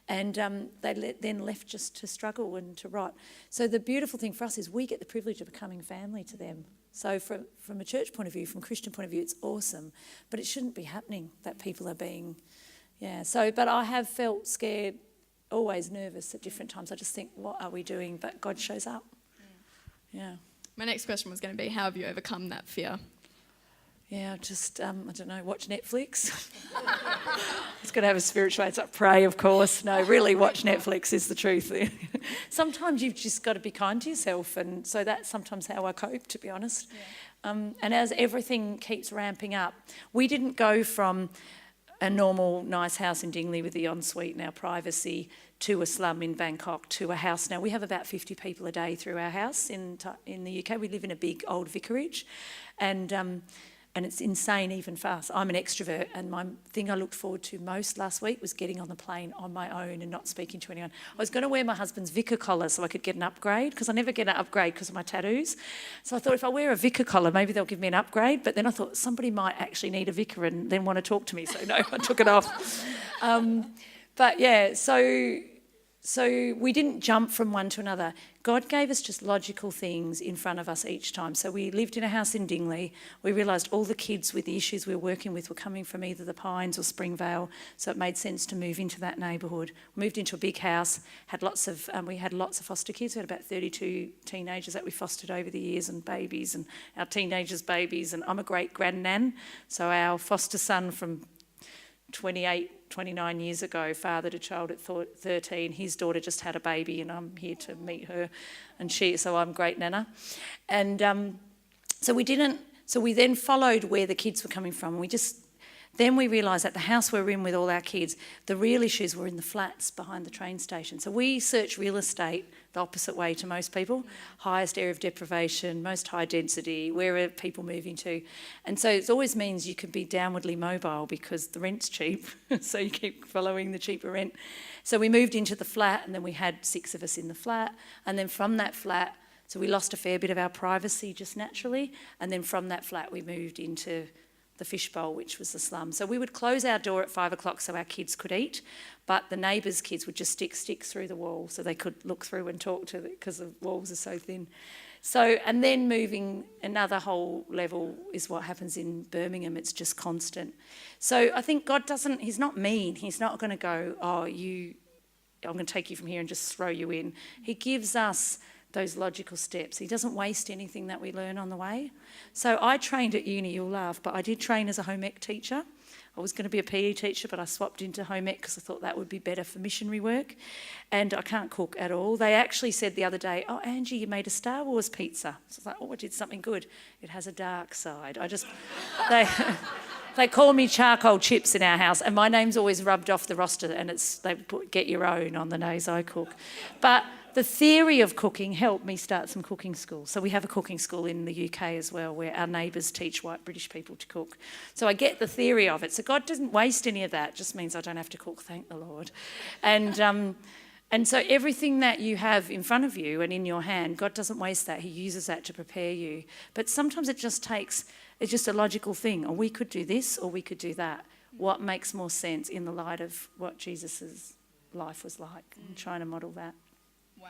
and they're then left just to struggle and to rot. So the beautiful thing for us is we get the privilege of becoming family to them. So from a church point of view, from a Christian point of view, it's awesome. But it shouldn't be happening that people are being, but I have felt scared, always nervous at different times. I just think, what are we doing? But God shows up. Yeah. My next question was going to be, how have you overcome that fear? Yeah, just, I don't know, watch Netflix. It's going to have a spiritual, it's like pray, of course. No, really watch Netflix is the truth. Sometimes you've just got to be kind to yourself, and so that's sometimes how I cope, to be honest. Yeah. And as everything keeps ramping up, we didn't go from a normal nice house in Dingley with the ensuite and our privacy to a slum in Bangkok to a house. Now we have about 50 people a day through our house in the UK. We live in a big old vicarage, and it's insane even for us. I'm an extrovert, and my thing I looked forward to most last week was getting on the plane on my own and not speaking to anyone. I was going to wear my husband's vicar collar so I could get an upgrade, because I never get an upgrade because of my tattoos. So I thought if I wear a vicar collar, maybe they'll give me an upgrade. But then I thought somebody might actually need a vicar and then want to talk to me. So no, I took it off. But yeah, so we didn't jump from one to another. God gave us just logical things in front of us each time. So we lived in a house in Dingley. We realised all the kids with the issues we were working with were coming from either the Pines or Springvale, so it made sense to move into that neighbourhood. We moved into a big house, we had lots of foster kids. We had about 32 teenagers that we fostered over the years, and babies, and our teenagers' babies. And I'm a great grandnan, so our foster son from 29 years ago fathered a child at 13. His daughter just had a baby, and I'm here to meet her, so I'm great nana. And so we then followed where the kids were coming from. Then we realised that the house we were in with all our kids, the real issues were in the flats behind the train station. So we searched real estate the opposite way to most people. Highest area of deprivation, most high density, where are people moving to? And so it always means you can be downwardly mobile because the rent's cheap, so you keep following the cheaper rent. So we moved into the flat, and then we had 6 of us in the flat, and then from that flat, so we lost a fair bit of our privacy just naturally, and then from that flat we moved into the fishbowl, which was the slum. So we would close our door at 5 o'clock so our kids could eat, but the neighbours' kids would just stick sticks through the wall so they could look through and talk to it because the walls are so thin. So, and then moving another whole level is what happens in Birmingham. It's just constant. So I think God he's not mean. He's not going to go, I'm going to take you from here and just throw you in. He gives us those logical steps. He doesn't waste anything that we learn on the way. So I trained at uni, you'll laugh, but I did train as a home ec teacher. I was going to be a PE teacher, but I swapped into home ec because I thought that would be better for missionary work. And I can't cook at all. They actually said the other day, "Oh, Angie, you made a Star Wars pizza." So I was like, "Oh, I did something good." It has a dark side. They call me charcoal chips in our house, and my name's always rubbed off the roster, and they put "get your own" on the days I cook. But the theory of cooking helped me start some cooking schools. So we have a cooking school in the UK as well, where our neighbours teach white British people to cook. So I get the theory of it. So God doesn't waste any of that. It just means I don't have to cook, thank the Lord. And so everything that you have in front of you and in your hand, God doesn't waste that. He uses that to prepare you. But sometimes it's just a logical thing. Or we could do this, or we could do that. What makes more sense in the light of what Jesus' life was like? And trying to model that. Wow.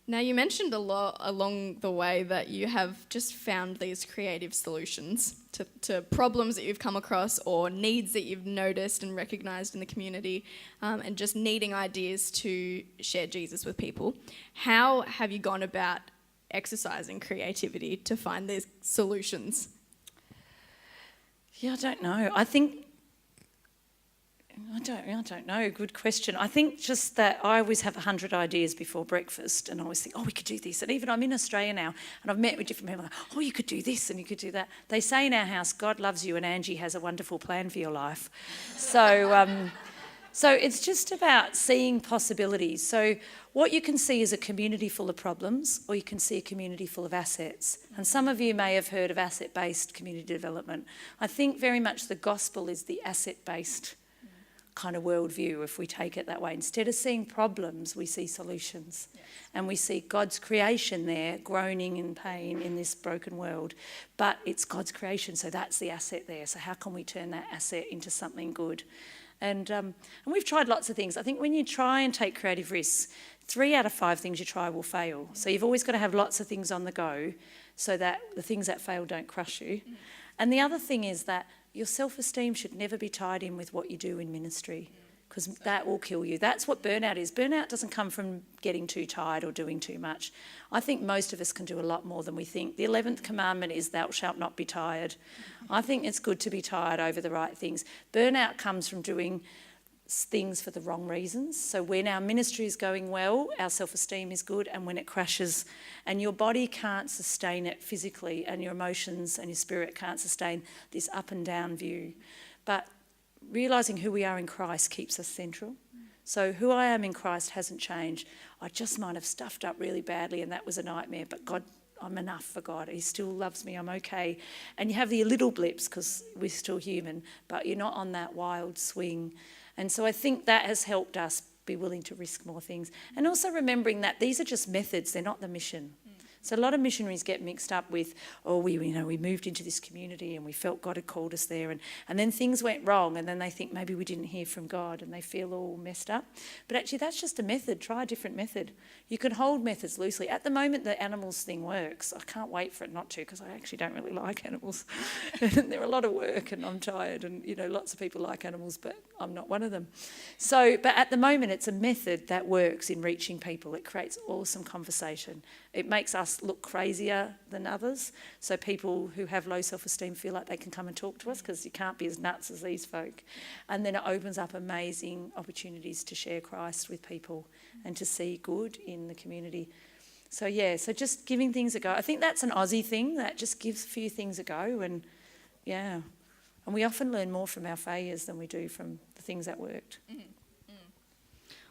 Now, you mentioned a lot along the way that you have just found these creative solutions to problems that you've come across or needs that you've noticed and recognised in the community, and just needing ideas to share Jesus with people. How have you gone about exercising creativity to find these solutions? Yeah, I don't know. I don't know. Good question. I think just that I always have 100 ideas before breakfast, and I always think, oh, we could do this. And even I'm in Australia now, and I've met with different people, like, oh, you could do this and you could do that. They say in our house, God loves you and Angie has a wonderful plan for your life. So it's just about seeing possibilities. So what you can see is a community full of problems, or you can see a community full of assets. And some of you may have heard of asset-based community development. I think very much the gospel is the asset-based kind of worldview, if we take it that way. Instead of seeing problems, we see solutions. Yes. And we see God's creation there, groaning in pain in this broken world. But it's God's creation, so that's the asset there. So how can we turn that asset into something good? And we've tried lots of things. I think when you try and take creative risks, 3 out of 5 things you try will fail. So you've always got to have lots of things on the go so that the things that fail don't crush you. And the other thing is that your self-esteem should never be tied in with what you do in ministry, because that will kill you. That's what burnout is. Burnout doesn't come from getting too tired or doing too much. I think most of us can do a lot more than we think. The 11th commandment is thou shalt not be tired. I think it's good to be tired over the right things. Burnout comes from doing things for the wrong reasons. So when our ministry is going well, our self-esteem is good, and when it crashes and your body can't sustain it physically and your emotions and your spirit can't sustain this up and down view. But realising who we are in Christ keeps us central. So who I am in Christ hasn't changed. I just might have stuffed up really badly and that was a nightmare, but God, I'm enough for God. He still loves me. I'm okay. And you have the little blips because we're still human, but you're not on that wild swing. And so I think that has helped us be willing to risk more things. And also remembering that these are just methods, they're not the mission. So a lot of missionaries get mixed up with, we moved into this community and we felt God had called us there, and then things went wrong, and then they think maybe we didn't hear from God and they feel all messed up. But actually that's just a method. Try a different method. You can hold methods loosely. At the moment the animals thing works. I can't wait for it not to, because I actually don't really like animals. And they're a lot of work and I'm tired, and lots of people like animals, but I'm not one of them. So, but at the moment it's a method that works in reaching people. It creates awesome conversation. It makes us look crazier than others. So people who have low self-esteem feel like they can come and talk to us because you can't be as nuts as these folk. And then it opens up amazing opportunities to share Christ with people and to see good in the community. So so just giving things a go. I think that's an Aussie thing, that just gives a few things a go. And we often learn more from our failures than we do from the things that worked.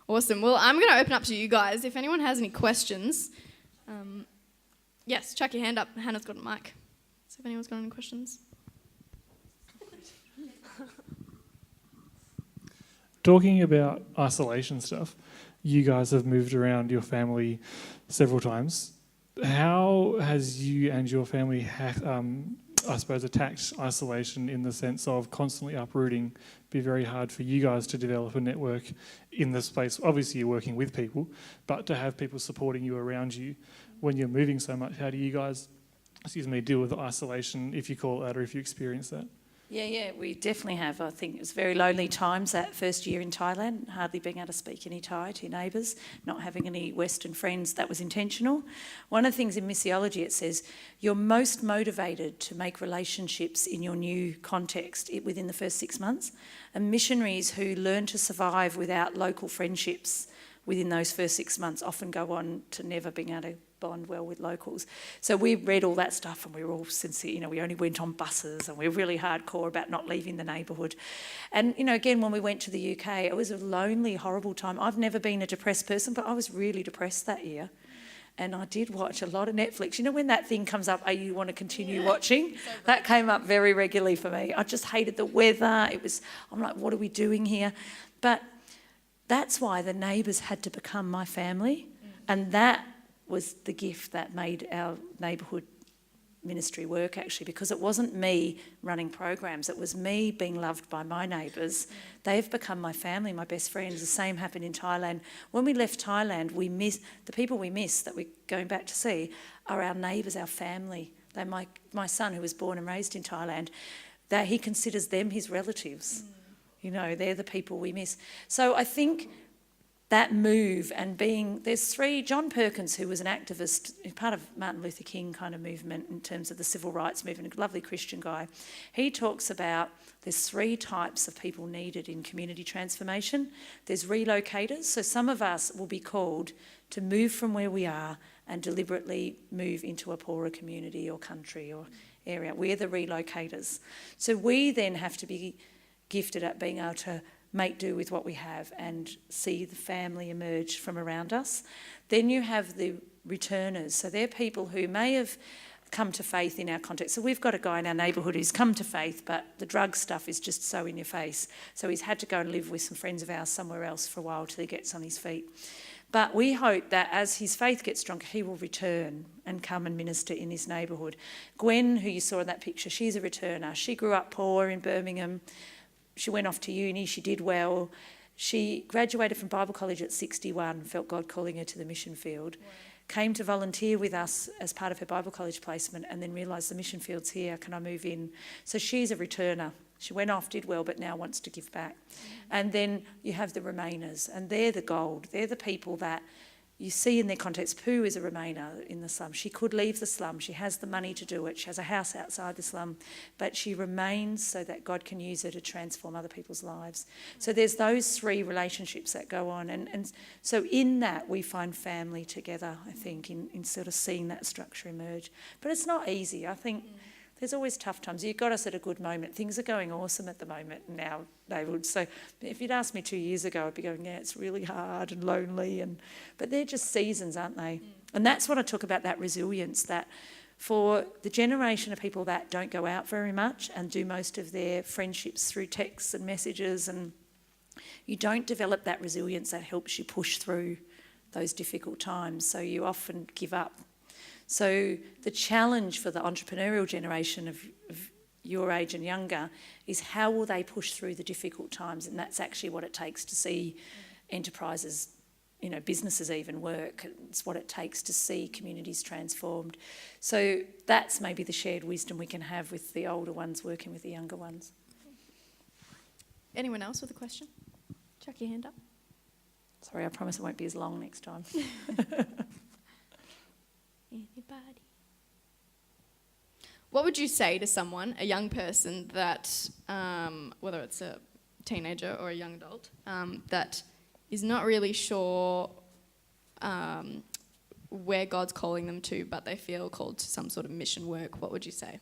Awesome. Well, I'm going to open up to you guys. If anyone has any questions... yes, chuck your hand up. Hannah's got a mic. So if anyone's got any questions. Talking about isolation stuff, you guys have moved around your family several times. How has you and your family, attacked isolation in the sense of constantly uprooting? Be very hard for you guys to develop a network in this space. Obviously you're working with people, but to have people supporting you around you when you're moving so much, how do you guys, deal with the isolation, if you call it that, or if you experience that? Yeah, we definitely have. I think it was very lonely times that first year in Thailand, hardly being able to speak any Thai to your neighbours, not having any Western friends. That was intentional. One of the things in missiology, it says you're most motivated to make relationships in your new context within the first 6 months. And missionaries who learn to survive without local friendships within those first 6 months often go on to never being able to bond well with locals. So we read all that stuff and we were all sincere, we only went on buses and we were really hardcore about not leaving the neighbourhood. And, again, when we went to the UK, it was a lonely, horrible time. I've never been a depressed person, but I was really depressed that year. And I did watch a lot of Netflix. When that thing comes up, you want to continue watching? That came up very regularly for me. I just hated the weather. I'm like, what are we doing here? But that's why the neighbours had to become my family. And that was the gift that made our neighbourhood ministry work, actually, because it wasn't me running programs, it was me being loved by my neighbours. They've become my family, my best friends. The same happened in Thailand. When we left Thailand, the people we miss that we're going back to see are our neighbours, our family. They're my son, who was born and raised in Thailand, that he considers them his relatives. They're the people we miss. So I think that move and there's John Perkins, who was an activist, part of Martin Luther King kind of movement in terms of the civil rights movement, a lovely Christian guy. He talks about there's 3 types of people needed in community transformation. There's relocators, so some of us will be called to move from where we are and deliberately move into a poorer community or country or area. We're the relocators. So we then have to be gifted at being able to make do with what we have and see the family emerge from around us. Then you have the returners. So they're people who may have come to faith in our context. So we've got a guy in our neighbourhood who's come to faith, but the drug stuff is just so in your face. So he's had to go and live with some friends of ours somewhere else for a while till he gets on his feet. But we hope that as his faith gets stronger, he will return and come and minister in his neighbourhood. Gwen, who you saw in that picture, she's a returner. She grew up poor in Birmingham. She went off to uni, she did well. She graduated from Bible college at 61, felt God calling her to the mission field. Wow. Came to volunteer with us as part of her Bible college placement and then realised the mission field's here, can I move in? So she's a returner. She went off, did well, but now wants to give back. And then you have the remainers, and they're the gold. They're the people that you see in their context. Pooh is a remainer in the slum. She could leave the slum. She has the money to do it. She has a house outside the slum, but she remains so that God can use her to transform other people's lives. So there's those 3 relationships that go on. And so in that we find family together, I think, in sort of seeing that structure emerge. But it's not easy. I think there's always tough times. You've got us at a good moment. Things are going awesome at the moment in our neighbourhood. So if you'd asked me 2 years ago, I'd be going, yeah, it's really hard and lonely. But they're just seasons, aren't they? And that's what I talk about, that resilience, that for the generation of people that don't go out very much and do most of their friendships through texts and messages, and you don't develop that resilience that helps you push through those difficult times. So you often give up. So the challenge for the entrepreneurial generation of your age and younger is how will they push through the difficult times? And that's actually what it takes to see enterprises, businesses even work. It's what it takes to see communities transformed. So that's maybe the shared wisdom we can have with the older ones working with the younger ones. Anyone else with a question? Chuck your hand up. Sorry, I promise it won't be as long next time. Anybody? What would you say to someone, a young person that, whether it's a teenager or a young adult, that is not really sure where God's calling them to, but they feel called to some sort of mission work? What would you say?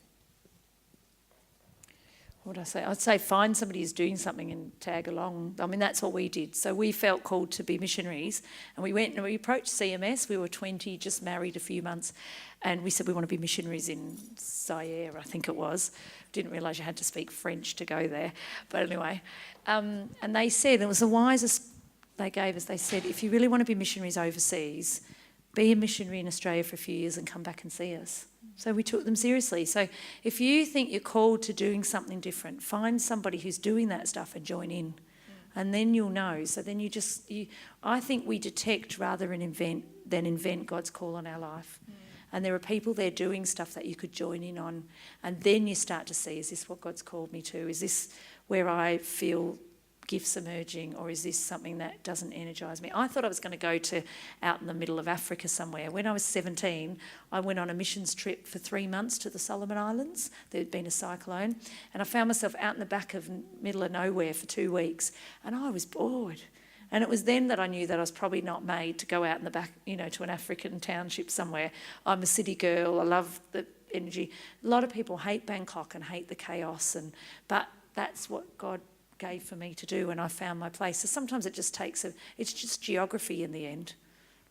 What would I say? I'd say find somebody who's doing something and tag along. I mean, that's what we did. So we felt called to be missionaries, and we went and we approached CMS. We were 20, just married a few months, and we said we want to be missionaries in Zaire, I think it was. Didn't realise you had to speak French to go there. But anyway, and they said, it was the wisest they gave us, they said, if you really want to be missionaries overseas, be a missionary in Australia for a few years and come back and see us. So we took them seriously. So if you think you're called to doing something different, find somebody who's doing that stuff and join in. And then you'll know. So then I think we detect rather than invent God's call on our life. and there are people there doing stuff that you could join in on, and then you start to see, is this what God's called me to? Is this where I feel gifts emerging, or is this something that doesn't energise me? I thought I was going to go to out in the middle of Africa somewhere. When I was 17, I went on a missions trip for 3 months to the Solomon Islands. There had been a cyclone, and I found myself out in the back of middle of nowhere for 2 weeks, and I was bored. And it was then that I knew that I was probably not made to go out in the back, to an African township somewhere. I'm a city girl. I love the energy. A lot of people hate Bangkok and hate the chaos, but that's what God gave for me to do, and I found my place. So sometimes it just takes it's just geography in the end.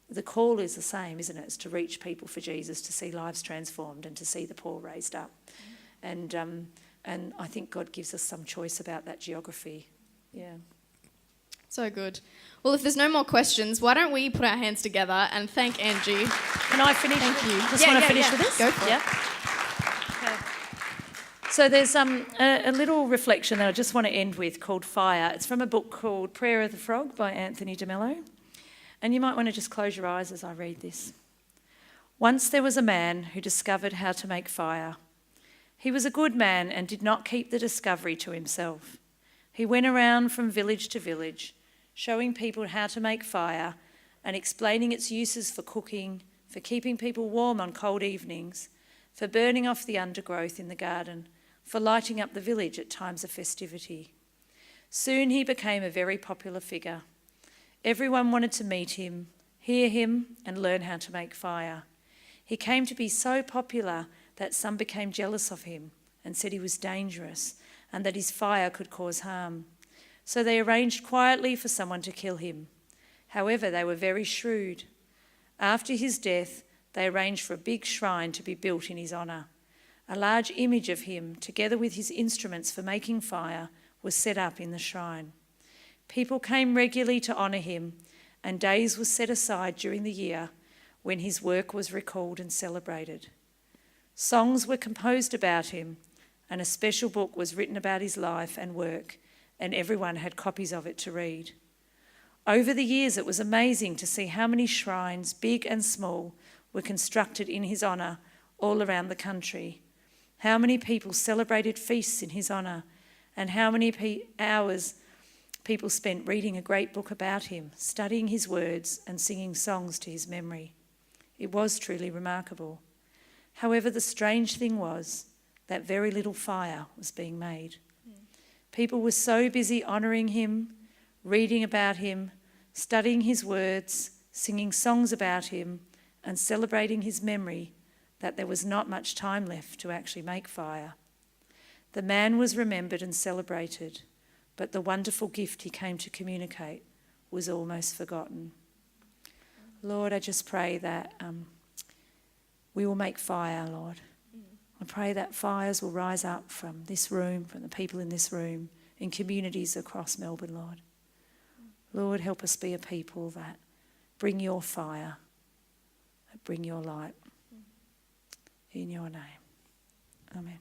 The call is the same, isn't it? It's to reach people for Jesus, to see lives transformed and to see the poor raised up. And I think God gives us some choice about that geography. Yeah. So good. Well, if there's no more questions, why don't we put our hands together and thank Anji. Can I finish? Thank you. Just want to finish with this? Go for it. Okay. So there's a little reflection that I just want to end with called Fire. It's from a book called Prayer of the Frog by Anthony DeMello. And you might want to just close your eyes as I read this. Once there was a man who discovered how to make fire. He was a good man and did not keep the discovery to himself. He went around from village to village, showing people how to make fire and explaining its uses for cooking, for keeping people warm on cold evenings, for burning off the undergrowth in the garden, for lighting up the village at times of festivity. Soon he became a very popular figure. Everyone wanted to meet him, hear him, and learn how to make fire. He came to be so popular that some became jealous of him and said he was dangerous and that his fire could cause harm. So they arranged quietly for someone to kill him. However, they were very shrewd. After his death, they arranged for a big shrine to be built in his honour. A large image of him, together with his instruments for making fire, was set up in the shrine. People came regularly to honour him, and days were set aside during the year when his work was recalled and celebrated. Songs were composed about him, and a special book was written about his life and work, and everyone had copies of it to read. Over the years, it was amazing to see how many shrines, big and small, were constructed in his honour all around the country. How many people celebrated feasts in his honour, and how many hours people spent reading a great book about him, studying his words and singing songs to his memory. It was truly remarkable. However, the strange thing was that very little fire was being made. People were so busy honouring him, reading about him, studying his words, singing songs about him, and celebrating his memory that there was not much time left to actually make fire. The man was remembered and celebrated, but the wonderful gift he came to communicate was almost forgotten. Lord, I just pray that we will make fire, Lord. I pray that fires will rise up from this room, from the people in this room, in communities across Melbourne, Lord. Lord, help us be a people that bring your fire, that bring your light. In your name. Amen.